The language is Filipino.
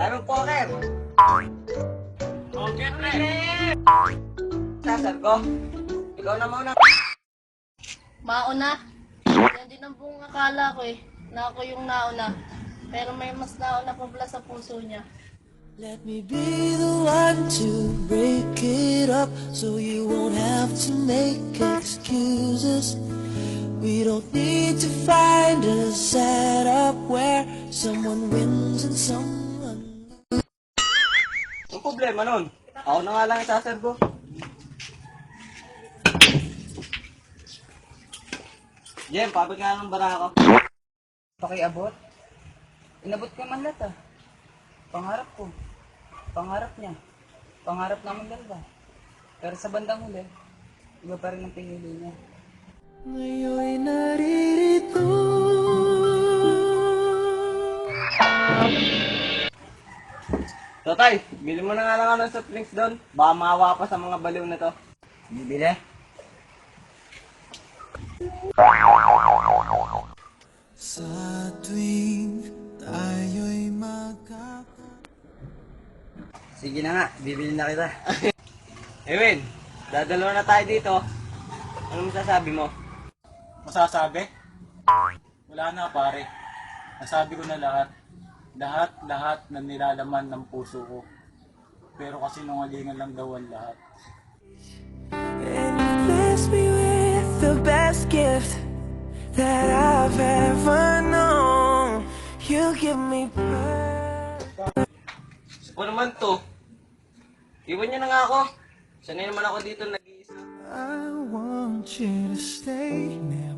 Daming poker. Okay, pre. Sasar ko. Ikaw na muna. Mauna. Yan din ang buong akala ko eh, na ako yung nauna. Pero may mas nauna pa pala sa puso niya. Let me be the one to break it up so you won't have to make excuses. We don't need to find a setup where someone wins and someone loses. Ang problema nun. Ako na nga lang isasar ko. Jem, pabig nga ng bara ako. Pakiabot. Inabot ko man lahat ah. Pangarap ko. Pangarap niya. Pangarap namin dalawa. Pero sa bandang huli, iba pa rin ang pinili niya. Ngayon'y naririto. Totay, bili mo na nga lang ako ng soft drinks doon. Baka maawa pa sa mga baliw na to. Bibili? Sa tuwing tayo'y Sige na nga, bibili na kita. Ewin, dadalawa na tayo dito. Ano masasabi mo? Masasabi? Wala na, pare. Nasabi ko na lahat. Lahat na nilalaman ng puso ko. Pero kasi nungalingan lang daw ang lahat. And you bless me with the best gift that I've ever known. You give me Ano naman to? Iwan niyo na nga ako. Sanay naman ako dito nag-iisa. I want you to stay near